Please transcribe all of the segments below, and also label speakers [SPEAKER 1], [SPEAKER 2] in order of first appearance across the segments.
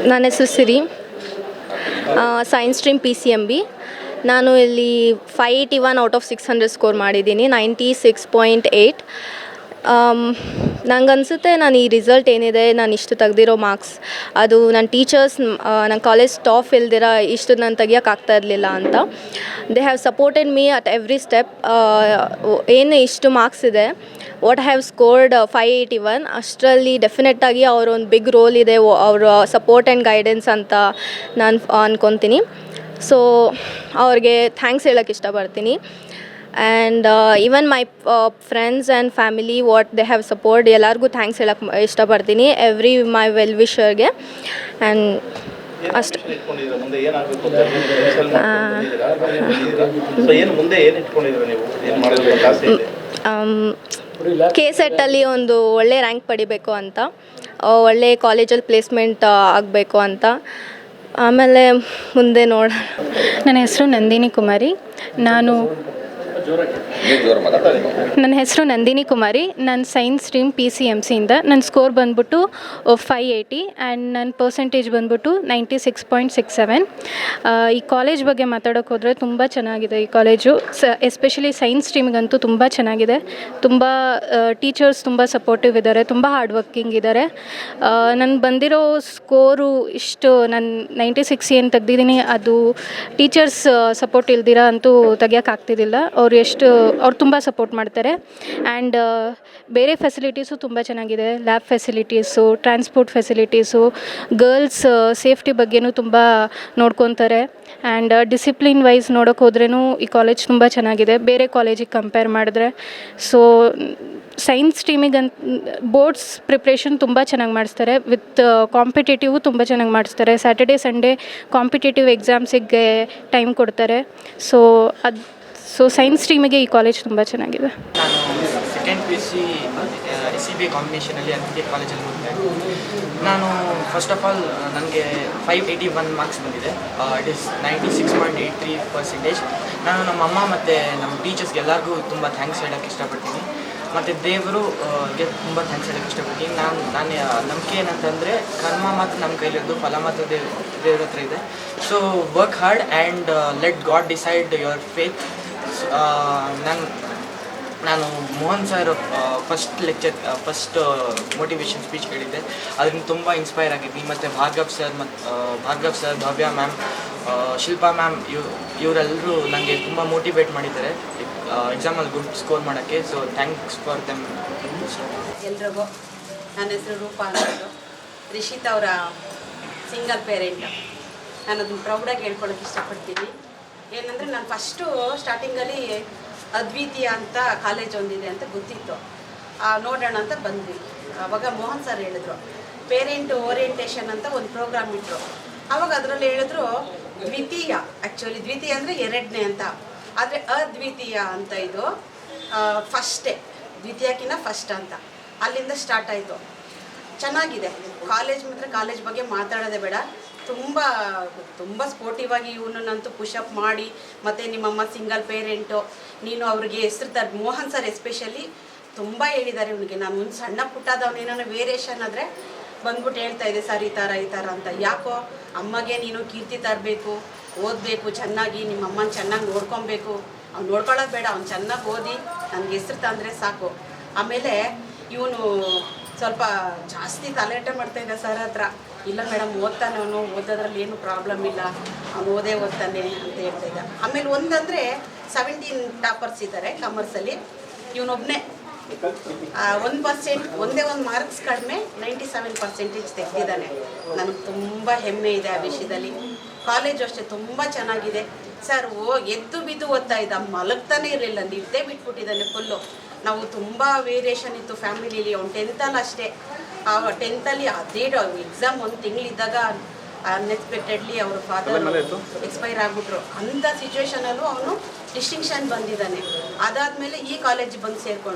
[SPEAKER 1] ನನ್ನ ಹೆಸರು ಸಿರಿ, science stream PCMB. ನಾನು ಇಲ್ಲಿ 581 ಔಟ್ ಆಫ್ 600 ಸ್ಕೋರ್ ಮಾಡಿದ್ದೀನಿ, 96.8. ನನಗನ್ಸುತ್ತೆ ನಾನು ಈ ರಿಸಲ್ಟ್ ಏನಿದೆ, ನಾನು ಇಷ್ಟು ತೆಗ್ದಿರೋ ಮಾರ್ಕ್ಸ್ ಅದು ನನ್ನ ಟೀಚರ್ಸ್, ನನ್ನ ಕಾಲೇಜ್ ಸ್ಟಾಫ್ ಇಲ್ದಿರ ಇಷ್ಟು ನಾನು ತೆಗಿಯೋಕ್ಕಾಗ್ತಾ ಇರಲಿಲ್ಲ ಅಂತ. They have supported me at every step. ಏನು ಇಷ್ಟು ಮಾರ್ಕ್ಸ್ ಇದೆ, ವಾಟ್ ಐ ಹ್ಯಾವ್ ಸ್ಕೋರ್ಡ್ 581, ಅಷ್ಟರಲ್ಲಿ ಡೆಫಿನೆಟ್ಟಾಗಿ ಅವರೊಂದು ಬಿಗ್ ರೋಲ್ ಇದೆ, ಅವರ ಸಪೋರ್ಟ್ ಆ್ಯಂಡ್ ಗೈಡೆನ್ಸ್ ಅಂತ ನಾನು ಅಂದ್ಕೊತೀನಿ. ಸೊ ಅವ್ರಿಗೆ ಥ್ಯಾಂಕ್ಸ್ ಹೇಳೋಕ್ಕೆ ಇಷ್ಟಪಡ್ತೀನಿ. And even my friends and family, what they have support, ಎಲ್ಲರಿಗೂ ಥ್ಯಾಂಕ್ಸ್ ಹೇಳೋಕ್ಕೆ ಇಷ್ಟಪಡ್ತೀನಿ, ಎವ್ರಿ ಮೈ ವೆಲ್ ವಿಷರ್ಗೆ. ಆ್ಯಂಡ್ ಅಷ್ಟು KCET ಒಂದು ಒಳ್ಳೆ ರ್ಯಾಂಕ್ ಪಡಿಬೇಕು ಅಂತ, ಒಳ್ಳೆ ಕಾಲೇಜಲ್ಲಿ ಪ್ಲೇಸ್ಮೆಂಟ್ ಆಗಬೇಕು ಅಂತ. ಆಮೇಲೆ ಮುಂದೆ ನೋಡೋಣ.
[SPEAKER 2] ನನ್ನ ಹೆಸರು ನಂದಿನಿ ಕುಮಾರಿ. ನಾನು ಸೈನ್ಸ್ ಸ್ಟ್ರೀಮ್ PCMCಯಿಂದ. ನನ್ನ ಸ್ಕೋರ್ ಬಂದ್ಬಿಟ್ಟು 580 ಆ್ಯಂಡ್ ನನ್ನ ಪರ್ಸೆಂಟೇಜ್ ಬಂದ್ಬಿಟ್ಟು 96.67. ಈ ಕಾಲೇಜ್ ಬಗ್ಗೆ ಮಾತಾಡೋಕೆ ಹೋದರೆ ತುಂಬ ಚೆನ್ನಾಗಿದೆ ಈ ಕಾಲೇಜು. ಎಸ್ಪೆಷಲಿ ಸೈನ್ಸ್ ಸ್ಟ್ರೀಮಿಗಂತೂ ತುಂಬ ಚೆನ್ನಾಗಿದೆ. ತುಂಬ ಟೀಚರ್ಸ್ ತುಂಬ ಸಪೋರ್ಟಿವ್ ಇದ್ದಾರೆ, ತುಂಬ ಹಾರ್ಡ್ ವರ್ಕಿಂಗ್ ಇದ್ದಾರೆ. ನಾನು ಬಂದಿರೋ ಸ್ಕೋರು ಇಷ್ಟು, ನಾನು 96 ಏನು ತೆಗ್ದಿದ್ದೀನಿ, ಅದು ಟೀಚರ್ಸ್ ಸಪೋರ್ಟ್ ಇಲ್ದಿರ ಅಂತೂ ತೆಗಿಯೋಕ್ಕಾಗ್ತಿದ್ದಿಲ್ಲ. ಅವ್ರು ತುಂಬ ಸಪೋರ್ಟ್ ಮಾಡ್ತಾರೆ. ಆ್ಯಂಡ್ ಬೇರೆ ಫೆಸಿಲಿಟೀಸು ತುಂಬ ಚೆನ್ನಾಗಿದೆ. Lab facilities, transport facilities, girls safety ಬಗ್ಗೆನೂ ತುಂಬ ನೋಡ್ಕೊತಾರೆ. ಆ್ಯಂಡ್ ಡಿಸಿಪ್ಲಿನ್ ವೈಸ್ ನೋಡೋಕೆ ಹೋದ್ರೂ ಈ ಕಾಲೇಜ್ ತುಂಬ ಚೆನ್ನಾಗಿದೆ ಬೇರೆ ಕಾಲೇಜಿಗೆ ಕಂಪೇರ್ ಮಾಡಿದ್ರೆ. ಸೊ ಸೈನ್ಸ್ ಸ್ಟ್ರೀಮಿಗಂತ ಬೋರ್ಡ್ಸ್ ಪ್ರಿಪ್ರೇಷನ್ ತುಂಬ ಚೆನ್ನಾಗಿ ಮಾಡಿಸ್ತಾರೆ, ವಿತ್ ಕಾಂಪಿಟೇಟಿವ್ ತುಂಬ ಚೆನ್ನಾಗಿ ಮಾಡಿಸ್ತಾರೆ. ಸ್ಯಾಟರ್ಡೇ ಸಂಡೇ ಕಾಂಪಿಟೇಟಿವ್ ಎಕ್ಸಾಮ್ಸಿಗೆ ಟೈಮ್ ಕೊಡ್ತಾರೆ. ಸೊ ಸೈನ್ಸ್ ಸ್ಟ್ರೀಮಿಗೆ ಈ ಕಾಲೇಜ್ ತುಂಬ ಚೆನ್ನಾಗಿದೆ.
[SPEAKER 3] ನಾನು ಸೆಕೆಂಡ್ PUC SCBA ಕಾಂಬಿನೇಷನಲ್ಲಿ ಅದ್ವಿತೀಯ ಕಾಲೇಜಲ್ಲಿ ಹೋಗಿದ್ದೆ. ನಾನು ಫಸ್ಟ್ ಆಫ್ ಆಲ್ ನನಗೆ 581 ಮಾರ್ಕ್ಸ್ ಬಂದಿದೆ. It is 96.83%. ನಾನು ನಮ್ಮ ಅಮ್ಮ ಮತ್ತು ನಮ್ಮ ಟೀಚರ್ಸ್ಗೆ ಎಲ್ಲರಿಗೂ ತುಂಬ ಥ್ಯಾಂಕ್ಸ್ ಹೇಳೋಕ್ಕೆ ಇಷ್ಟಪಡ್ತೀನಿ. ಮತ್ತು ದೇವರಿಗೆ ತುಂಬ ಥ್ಯಾಂಕ್ಸ್ ಹೇಳೋಕ್ಕೆ ಇಷ್ಟಪಡ್ತೀನಿ. ನಾನು ನಂಬಿಕೆ ಏನಂತಂದರೆ, ಕರ್ಮ ಮಾತ್ರ ನಮ್ಮ ಕೈಲಿರೋದು, ಫಲ ಮಾತ್ರ ದೇವ್ರ ಹತ್ರ ಇದೆ. So work hard and let God decide your faith. ನಾನು Mohan sir first motivation speech ಕೇಳಿದ್ದೆ, ಅದರಿಂದ ತುಂಬ ಇನ್ಸ್ಪೈರ್ ಆಗಿದ್ದೀನಿ. ಮತ್ತು Bhargav sir, Bhavya ma'am, Shilpa ma'am, ಇವರೆಲ್ಲರೂ ನನಗೆ ತುಂಬ ಮೋಟಿವೇಟ್ ಮಾಡಿದ್ದಾರೆ ಎಕ್ಸಾಮಲ್ಲಿ ಗುಡ್ ಸ್ಕೋರ್ ಮಾಡೋಕ್ಕೆ. So thanks for them.
[SPEAKER 4] ಎಲ್ರಿಗೂ ನನ್ನ ಹೆಸರು ರೂಪಾ ಅನ್ನೋದು. ರಿಷಿತ್ ಅವರ ಸಿಂಗಲ್ ಪೇರೆಂಟ್. ನಾನು ಅದನ್ನು ಪ್ರೌಡಾಗಿ ಹೇಳ್ಕೊಳ್ಳೋಕೆ ಇಷ್ಟಪಡ್ತೀನಿ. ಏನಂದರೆ, ನಾನು ಫಸ್ಟು ಸ್ಟಾರ್ಟಿಂಗಲ್ಲಿ ಅದ್ವಿತೀಯ ಅಂತ ಕಾಲೇಜ್ ಒಂದಿದೆ ಅಂತ ಗೊತ್ತಿತ್ತು, ನೋಡೋಣ ಅಂತ ಬಂದ್ವಿ. ಆವಾಗ ಮೋಹನ್ ಸರ್ ಹೇಳಿದ್ರು ಪೇರೆಂಟ್ ಓರಿಯೆಂಟೇಷನ್ ಅಂತ ಒಂದು ಪ್ರೋಗ್ರಾಮ್ ಇಟ್ಟರು. ಆವಾಗ ಅದರಲ್ಲಿ ಹೇಳಿದ್ರು ದ್ವಿತೀಯ, ಆ್ಯಕ್ಚುಲಿ ದ್ವಿತೀಯ ಅಂದರೆ ಎರಡನೇ ಅಂತ, ಆದರೆ ಅದ್ವಿತೀಯ ಅಂತ ಇದು ಫಸ್ಟೇ, ದ್ವಿತೀಯಕ್ಕಿಂತ ಫಸ್ಟ್ ಅಂತ. ಅಲ್ಲಿಂದ ಸ್ಟಾರ್ಟ್ ಆಯಿತು. ಚೆನ್ನಾಗಿದೆ ಕಾಲೇಜ್. ಮಾತ್ರ ಕಾಲೇಜ್ ಬಗ್ಗೆ ಮಾತಾಡೋದೇ ಬೇಡ, ತುಂಬ ಸ್ಪೋರ್ಟಿವ್ ಆಗಿ ಇವನನ್ನಂತೂ ಪುಷಪ್ ಮಾಡಿ. ಮತ್ತು ನಿಮ್ಮಮ್ಮ ಸಿಂಗಲ್ ಪೇರೆಂಟು, ನೀನು ಅವ್ರಿಗೆ ಹೆಸರು ಮೋಹನ್ ಸರ್ ಎಸ್ಪೆಷಲಿ ತುಂಬ ಹೇಳಿದ್ದಾರೆ ಇವನಿಗೆ. ನಾನು ಒಂದು ಸಣ್ಣ ಪುಟ್ಟದವನೇನೋ ವೇರಿಯೇಷನ್ ಆದರೆ ಬಂದ್ಬಿಟ್ಟು ಹೇಳ್ತಾ ಇದೆ, ಸರ್ ಈ ಥರ ಅಂತ. ಯಾಕೋ ಅಮ್ಮಗೆ ನೀನು ಕೀರ್ತಿ ತರಬೇಕು, ಓದಬೇಕು ಚೆನ್ನಾಗಿ, ನಿಮ್ಮ ಅಮ್ಮನ ಚೆನ್ನಾಗಿ ನೋಡ್ಕೊಬೇಕು. ಅವ್ನು ನೋಡ್ಕೊಳ್ಳೋದು ಬೇಡ, ಅವ್ನು ಚೆನ್ನಾಗಿ ಓದಿ ನನಗೆ ಹೆಸರು ತಂದರೆ ಸಾಕು. ಆಮೇಲೆ ಇವನು ಸ್ವಲ್ಪ ಜಾಸ್ತಿ ತಲೆಟ ಮಾಡ್ತಾಯಿದ್ದ ಸರ್ ಹತ್ರ. ಇಲ್ಲ ಮೇಡಮ್, ಓದ್ತಾನೆ ಅವನು, ಓದೋದ್ರಲ್ಲಿ ಏನು ಪ್ರಾಬ್ಲಮ್ ಇಲ್ಲ, ಅವನು ಓದ್ತಾನೆ ಅಂತ ಹೇಳ್ತಾಯಿದ್ದ. ಆಮೇಲೆ ಒಂದಂದರೆ 17 ಟಾಪರ್ಸ್ ಇದ್ದಾರೆ ಕಾಮರ್ಸಲ್ಲಿ, ಇವನೊಬ್ಬನೇ 1% ಒಂದೇ ಒಂದು ಮಾರ್ಕ್ಸ್ ಕಡಿಮೆ 97% ತೆಗೆದಿದ್ದಾನೆ. ನನಗೆ ತುಂಬ ಹೆಮ್ಮೆ ಇದೆ ಆ ವಿಷಯದಲ್ಲಿ. ಕಾಲೇಜು ಅಷ್ಟೇ ತುಂಬ ಚೆನ್ನಾಗಿದೆ. ಸರ್ ಎದ್ದು ಬಿದ್ದು ಓದ್ತಾ ಇದ್ದ, ಮಲಗ್ತಾನೆ ಇರಲಿಲ್ಲ, ನಿದ್ದೆ ಬಿಟ್ಬಿಟ್ಟಿದ್ದಾನೆ ಫುಲ್ಲು. ನಾವು ತುಂಬ ವೇರಿಯೇಷನ್ ಇತ್ತು ಫ್ಯಾಮಿಲಿಲಿ. ಅವ್ನು 10th ಅಷ್ಟೇ, 10th ಅದೇ ಎಕ್ಸಾಮ್ ಒಂದು ತಿಂಗಳಿದ್ದಾಗ ಅನ್ಎಕ್ಸ್ಪೆಕ್ಟೆಡ್ಲಿ ಅವ್ರ ಫಾದರ್ ಎಕ್ಸ್ಪೈರ್ ಆಗಿಬಿಟ್ರು. ಅಂಥ ಸಿಚುವೇಷನಲ್ಲೂ ಅವನು ಡಿಸ್ಟಿಂಕ್ಷನ್ ಬಂದಿದ್ದಾನೆ. ಅದಾದಮೇಲೆ ಈ ಕಾಲೇಜಿಗೆ ಬಂದು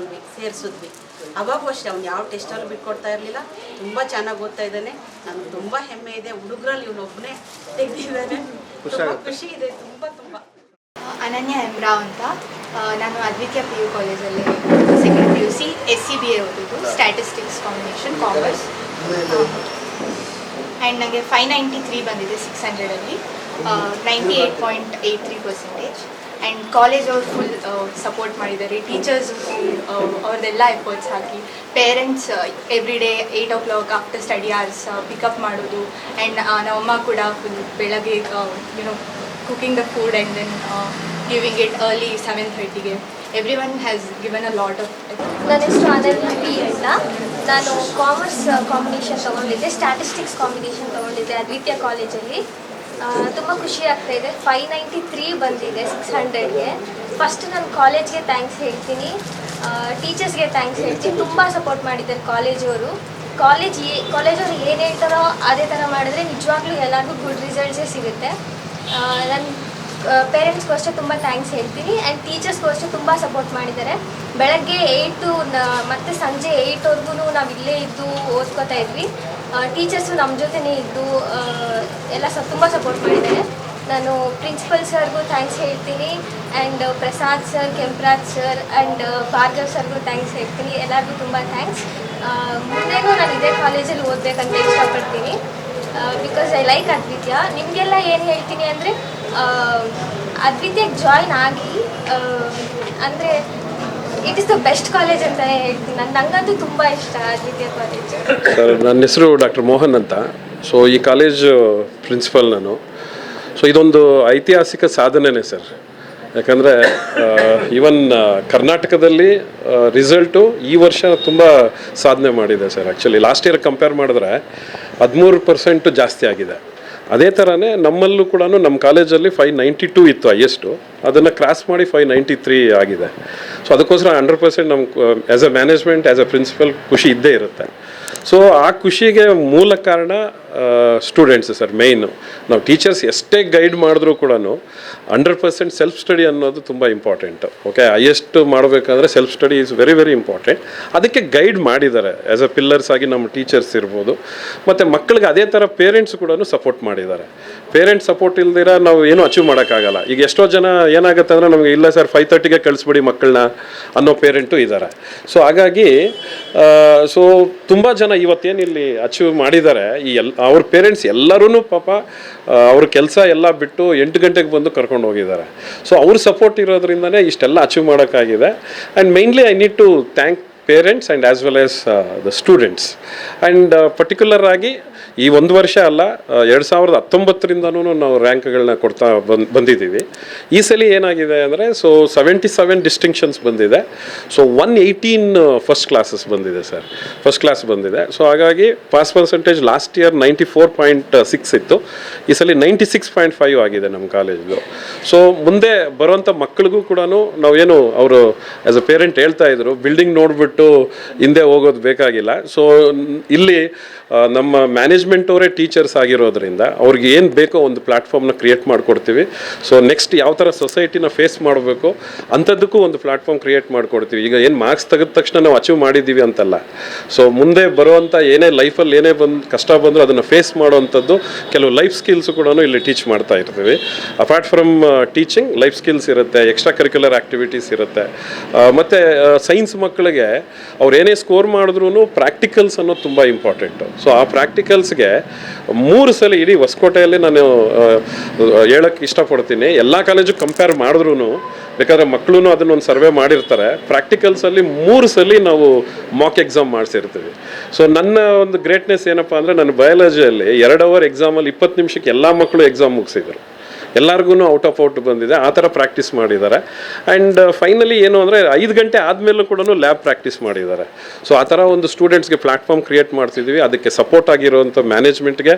[SPEAKER 4] ಸೇರಿಸಿದ್ವಿ. ಅವಾಗೂ ಅಷ್ಟೇ ಅವ್ನು ಯಾವ ಟೆಸ್ಟಲ್ಲೂ ಬಿಟ್ಕೊಡ್ತಾ ಇರಲಿಲ್ಲ, ತುಂಬ ಚೆನ್ನಾಗಿ ಓದ್ತಾ ಇದ್ದಾನೆ. ನನಗೆ ತುಂಬ ಹೆಮ್ಮೆ ಇದೆ. ಹುಡುಗರಲ್ಲಿ ಇವನೊಬ್ಬನೇ ತೆಗೆದಿದ್ದಾನೆ, ತುಂಬ ಖುಷಿ ಇದೆ. ತುಂಬ
[SPEAKER 5] ಅನನ್ಯ ಹೆಮ್ರಾವ್ ಅಂತ. ನಾನು ಅದ್ವಿತೀಯ PU ಕಾಲೇಜಲ್ಲಿ ಸೆಕೆಂಡ್ PUC SCBA ಓದಿದ್ದು, ಸ್ಟ್ಯಾಟಿಸ್ಟಿಕ್ಸ್ ಕಾಂಬಿನೇಷನ್ ಕಾಮರ್ಸ್. ಆ್ಯಂಡ್ ನನಗೆ 593 ಬಂದಿದೆ 600ಅಲ್ಲಿ, 98.83%. ಆ್ಯಂಡ್ ಕಾಲೇಜ್ ಅವ್ರು ಫುಲ್ ಸಪೋರ್ಟ್ ಮಾಡಿದ್ದಾರೆ, ಟೀಚರ್ಸ್ ಅವ್ರದ್ದೆಲ್ಲ ಎಫರ್ಟ್ಸ್ ಹಾಕಿ, parents every day 8 o'clock after study hours pickup ಮಾಡೋದು. ಆ್ಯಂಡ್ ನಮ್ಮಮ್ಮ ಕೂಡ ಫುಲ್ ಬೆಳಗ್ಗೆ cooking the food and then giving it early 7:30ಗೆ. Everyone has given a lot of.
[SPEAKER 6] ನನ್ನ ಹೆಸರು ಅನನ್ಯ ಪಿ ಅಂತ. ನಾನು ಕಾಮರ್ಸ್ ಕಾಂಬಿನೇಷನ್ ತೊಗೊಂಡಿದ್ದೆ, ಸ್ಟ್ಯಾಟಿಸ್ಟಿಕ್ಸ್ ಕಾಂಬಿನೇಷನ್ ತೊಗೊಂಡಿದ್ದೆ ಅದ್ವಿತೀಯ ಕಾಲೇಜಲ್ಲಿ. ತುಂಬ ಖುಷಿ ಆಗ್ತಾಯಿದೆ. 593 ಬಂದಿದೆ 600ಗೆ. ಫಸ್ಟ್ ನಾನು ಕಾಲೇಜ್ಗೆ ಥ್ಯಾಂಕ್ಸ್ ಹೇಳ್ತೀನಿ, ಟೀಚರ್ಸ್ಗೆ ಥ್ಯಾಂಕ್ಸ್ ಹೇಳ್ತೀನಿ. ತುಂಬ ಸಪೋರ್ಟ್ ಮಾಡಿದ್ದಾರೆ ಕಾಲೇಜವರು. ಕಾಲೇಜವರು ಏನು ಹೇಳ್ತಾರೋ ಅದೇ ಥರ ಮಾಡಿದ್ರೆ ನಿಜವಾಗ್ಲೂ ಎಲ್ಲರಿಗೂ ಗುಡ್ ರಿಸಲ್ಟ್ಸೇ ಸಿಗುತ್ತೆ. ನನ್ನ ಪೇರೆಂಟ್ಸ್ಗೂ ಅಷ್ಟೇ ತುಂಬ ಥ್ಯಾಂಕ್ಸ್ ಹೇಳ್ತೀನಿ. ಆ್ಯಂಡ್ ಟೀಚರ್ಸ್ಗೂ ಅಷ್ಟೇ ತುಂಬ ಸಪೋರ್ಟ್ ಮಾಡಿದ್ದಾರೆ. ಬೆಳಗ್ಗೆ 8 ಮತ್ತು ಸಂಜೆ 8ವರೆಗೂ ನಾವು ಇಲ್ಲೇ ಇದ್ದು ಓದ್ಕೋತಾ ಇದ್ವಿ. ಟೀಚರ್ಸು ನಮ್ಮ ಜೊತೆನೇ ಇದ್ದು ಎಲ್ಲ ತುಂಬ ಸಪೋರ್ಟ್ ಮಾಡಿದ್ದಾರೆ. ನಾನು ಪ್ರಿನ್ಸಿಪಲ್ ಸರ್ಗೂ ಥ್ಯಾಂಕ್ಸ್ ಹೇಳ್ತೀನಿ, and Prasad sir, Kemparaj sir and Bhargav ಸರ್ಗೂ ಥ್ಯಾಂಕ್ಸ್ ಹೇಳ್ತೀನಿ. ಎಲ್ಲರಿಗೂ ತುಂಬ ಥ್ಯಾಂಕ್ಸ್. ಮುಂದೆನೂ ನಾನು ಇದೇ ಕಾಲೇಜಲ್ಲಿ ಓದಬೇಕಂತ ಇಷ್ಟಪಡ್ತೀನಿ, ಬಿಕಾಸ್ ಐ ಲೈಕ್ ಅದ್ವಿತ್ಯ. ನಿಮಗೆಲ್ಲ ಏನು ಹೇಳ್ತೀನಿ ಅಂದರೆ ಅದ್ವಿತ್ಯಕ್ಕೆ ಜಾಯ್ನ್ ಆಗಿ, ಅಂದರೆ it is the best college ಅಂತಲೇ ಹೇಳ್ತೀನಿ. ನನಗಂತೂ ತುಂಬ ಇಷ್ಟ ಅದ್ವಿತೀಯ ಕಾಲೇಜ್.
[SPEAKER 7] ಸರ್, ನನ್ನ ಹೆಸರು ಡಾಕ್ಟರ್ ಮೋಹನ್ ಅಂತ. ಸೊ ಈ ಕಾಲೇಜು ಪ್ರಿನ್ಸಿಪಲ್ ನಾನು. ಸೊ ಇದೊಂದು ಐತಿಹಾಸಿಕ ಸಾಧನೆನೇ ಸರ್. ಯಾಕಂದರೆ ಈವನ್ ಕರ್ನಾಟಕದಲ್ಲಿ ರಿಸಲ್ಟು ಈ ವರ್ಷ ತುಂಬ ಸಾಧನೆ ಮಾಡಿದೆ sir. Actually last year compare ಮಾಡಿದ್ರೆ 13% ಜಾಸ್ತಿ ಆಗಿದೆ. ಅದೇ ಥರನೇ ನಮ್ಮಲ್ಲೂ ಕೂಡ ನಮ್ಮ ಕಾಲೇಜಲ್ಲಿ 592 ಇತ್ತು ಹೈಯೆಸ್ಟು, ಅದನ್ನು ಕ್ರಾಸ್ ಮಾಡಿ 593 ಆಗಿದೆ. ಸೊ ಅದಕ್ಕೋಸ್ಕರ 100% ನಮ್ಮ as a management, as a principal ಖುಷಿ ಇದ್ದೇ ಇರುತ್ತೆ. ಸೊ ಆ ಖುಷಿಗೆ ಮೂಲ ಕಾರಣ ಸ್ಟೂಡೆಂಟ್ಸ್ ಸರ್. ಮೇಯ್ನು ನಾವು ಟೀಚರ್ಸ್ ಎಷ್ಟೇ ಗೈಡ್ ಮಾಡಿದ್ರೂ ಕೂಡ 100% ಸೆಲ್ಫ್ ಸ್ಟಡಿ ಅನ್ನೋದು ತುಂಬ ಇಂಪಾರ್ಟೆಂಟ್. ಓಕೆ, ಹೈಯೆಸ್ಟ್ ಮಾಡಬೇಕಂದ್ರೆ self study is very very important. ಅದಕ್ಕೆ ಗೈಡ್ ಮಾಡಿದ್ದಾರೆ ಆ್ಯಸ್ ಎ ಪಿಲ್ಲರ್ಸ್ ಆಗಿ ನಮ್ಮ ಟೀಚರ್ಸ್ ಇರ್ಬೋದು. ಮತ್ತು ಮಕ್ಕಳಿಗೆ ಅದೇ ಥರ ಪೇರೆಂಟ್ಸ್ ಕೂಡ ಸಪೋರ್ಟ್ ಮಾಡಿದ್ದಾರೆ. ಪೇರೆಂಟ್ಸ್ ಸಪೋರ್ಟ್ ಇಲ್ದಿರ ನಾವು ಏನೂ ಅಚೀವ್ ಮಾಡೋಕ್ಕಾಗಲ್ಲ. ಈಗ ಎಷ್ಟೋ ಜನ ಏನಾಗುತ್ತೆ ಅಂದರೆ ನಮಗೆ ಇಲ್ಲ ಸರ್ 5:30ಗೆ ಕಳಿಸ್ಬಿಡಿ ಮಕ್ಕಳನ್ನ ಅನ್ನೋ ಪೇರೆಂಟು ಇದ್ದಾರೆ. ಸೊ ಹಾಗಾಗಿ ಸೊ ತುಂಬ ಜನ ಇವತ್ತೇನು ಇಲ್ಲಿ ಅಚೀವ್ ಮಾಡಿದ್ದಾರೆ, ಈ ಅವ್ರ ಪೇರೆಂಟ್ಸ್ ಎಲ್ಲರೂ ಪಾಪ ಅವ್ರ ಕೆಲಸ ಎಲ್ಲ ಬಿಟ್ಟು 8 ಗಂಟೆಗೆ ಬಂದು ಕರ್ಕೊಂಡು ಹೋಗಿದ್ದಾರೆ. ಸೊ ಅವ್ರ ಸಪೋರ್ಟ್ ಇರೋದ್ರಿಂದನೇ ಇಷ್ಟೆಲ್ಲ ಅಚೀವ್ ಮಾಡೋಕ್ಕಾಗಿದೆ. And mainly I need to thank parents and as well as the students. And particular ಆಗಿ ಈ ಒಂದು ವರ್ಷ ಅಲ್ಲ, 2019ರಿಂದನೂ ನಾವು ರ್ಯಾಂಕ್ಗಳನ್ನ ಕೊಡ್ತಾ ಬಂದಿದ್ದೀವಿ. ಈ ಸಲ ಏನಾಗಿದೆ ಅಂದರೆ ಸೊ 77 ಡಿಸ್ಟಿಂಕ್ಷನ್ಸ್ ಬಂದಿದೆ. ಸೊ 118 ಫಸ್ಟ್ ಕ್ಲಾಸಸ್ ಬಂದಿದೆ ಸರ್, ಫಸ್ಟ್ ಕ್ಲಾಸ್ ಬಂದಿದೆ. ಸೊ ಹಾಗಾಗಿ ಪಾಸ್ ಪರ್ಸೆಂಟೇಜ್ ಲಾಸ್ಟ್ ಇಯರ್ 94.6 ಇತ್ತು, ಈ ಸಲ 96.5 ಆಗಿದೆ ನಮ್ಮ ಕಾಲೇಜ್ದು. ಸೊ ಮುಂದೆ ಬರುವಂಥ ಮಕ್ಕಳಿಗೂ ಕೂಡ ನಾವೇನು ಅವರು ಆ್ಯಸ್ ಅ ಪೇರೆಂಟ್ ಹೇಳ್ತಾ ಇದ್ರು, ಬಿಲ್ಡಿಂಗ್ ನೋಡಿಬಿಟ್ಟು ಹಿಂದೆ ಹೋಗೋದು ಬೇಕಾಗಿಲ್ಲ. ಸೊ ಇಲ್ಲಿ ನಮ್ಮ ಮ್ಯಾನೇಜ್ಮೆಂಟ್ ಅವರೇ ಟೀಚರ್ಸ್ ಆಗಿರೋದ್ರಿಂದ ಅವ್ರಿಗೆ ಏನು ಬೇಕೋ ಒಂದು ಪ್ಲ್ಯಾಟ್ಫಾರ್ಮ್ನ ಕ್ರಿಯೇಟ್ ಮಾಡಿಕೊಡ್ತೀವಿ. ಸೊ ನೆಕ್ಸ್ಟ್ ಯಾವ ಥರ ಸೊಸೈಟಿನ ಫೇಸ್ ಮಾಡಬೇಕು ಅಂಥದ್ದಕ್ಕೂ ಒಂದು ಪ್ಲ್ಯಾಟ್ಫಾರ್ಮ್ ಕ್ರಿಯೇಟ್ ಮಾಡಿಕೊಡ್ತೀವಿ. ಈಗ ಏನು ಮಾರ್ಕ್ಸ್ ತೆಗೆದ ತಕ್ಷಣ ನಾವು ಅಚೀವ್ ಮಾಡಿದ್ದೀವಿ ಅಂತಲ್ಲ. ಸೊ ಮುಂದೆ ಬರುವಂಥ ಏನೇ ಲೈಫಲ್ಲಿ ಏನೇ ಕಷ್ಟ ಬಂದರೂ ಅದನ್ನು ಫೇಸ್ ಮಾಡೋವಂಥದ್ದು ಕೆಲವು ಲೈಫ್ ಸ್ಕಿಲ್ಸು ಕೂಡ ಇಲ್ಲಿ ಟೀಚ್ ಮಾಡ್ತಾ ಇರ್ತೀವಿ. Apart from teaching life skills ಇರುತ್ತೆ, ಎಕ್ಸ್ಟ್ರಾ ಕರಿಕ್ಯುಲರ್ ಆ್ಯಕ್ಟಿವಿಟೀಸ್ ಇರುತ್ತೆ. ಮತ್ತು ಸೈನ್ಸ್ ಮಕ್ಕಳಿಗೆ ಅವ್ರು ಏನೇ ಸ್ಕೋರ್ ಮಾಡಿದ್ರೂ ಪ್ರಾಕ್ಟಿಕಲ್ಸ್ ಅನ್ನೋದು ತುಂಬ ಇಂಪಾರ್ಟೆಂಟು. ಸೊ ಆ ಪ್ರಾಕ್ಟಿಕಲ್ಸ್ಗೆ 3 ಸಲ ಇಡೀ ಹೊಸಕೋಟೆಯಲ್ಲಿ ನಾನು ಹೇಳೋಕ್ಕೆ ಇಷ್ಟಪಡ್ತೀನಿ. ಎಲ್ಲ ಕಾಲೇಜು ಕಂಪೇರ್ ಮಾಡಿದ್ರೂ ಬೇಕಾದ್ರೆ ಮಕ್ಕಳು ಅದನ್ನೊಂದು ಸರ್ವೆ ಮಾಡಿರ್ತಾರೆ. ಪ್ರಾಕ್ಟಿಕಲ್ಸಲ್ಲಿ 3 ಸಲ ನಾವು ಮಾಕ್ ಎಕ್ಸಾಮ್ ಮಾಡಿಸಿರ್ತೀವಿ. ಸೊ ನನ್ನ ಒಂದು ಗ್ರೇಟ್ನೆಸ್ ಏನಪ್ಪ ಅಂದರೆ, ನನ್ನ ಬಯಾಲಜಿಯಲ್ಲಿ 2 ಅವರ್ ಎಕ್ಸಾಮಲ್ಲಿ 20 ನಿಮಿಷಕ್ಕೆ ಎಲ್ಲ ಮಕ್ಕಳು ಎಕ್ಸಾಮ್ ಮುಗಿಸಿದ್ರು. ಎಲ್ಲರಿಗೂ ಔಟ್ ಬಂದಿದೆ, ಆ ಥರ ಪ್ರಾಕ್ಟೀಸ್ ಮಾಡಿದ್ದಾರೆ. ಆ್ಯಂಡ್ ಫೈನಲಿ ಏನು ಅಂದರೆ 5 ಗಂಟೆ ಆದಮೇಲೂ ಕೂಡ ಲ್ಯಾಬ್ ಪ್ರಾಕ್ಟೀಸ್ ಮಾಡಿದ್ದಾರೆ. ಸೊ ಆ ಥರ ಒಂದು ಸ್ಟೂಡೆಂಟ್ಸ್ಗೆ ಪ್ಲ್ಯಾಟ್ಫಾರ್ಮ್ ಕ್ರಿಯೇಟ್ ಮಾಡ್ತಿದ್ದೀವಿ. ಅದಕ್ಕೆ ಸಪೋರ್ಟ್ ಆಗಿರುವಂಥ ಮ್ಯಾನೇಜ್ಮೆಂಟ್ಗೆ,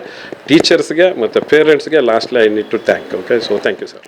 [SPEAKER 7] ಟೀಚರ್ಸ್ಗೆ ಮತ್ತು ಪೇರೆಂಟ್ಸ್ಗೆ lastly I need to thank. Okay, so thank you sir.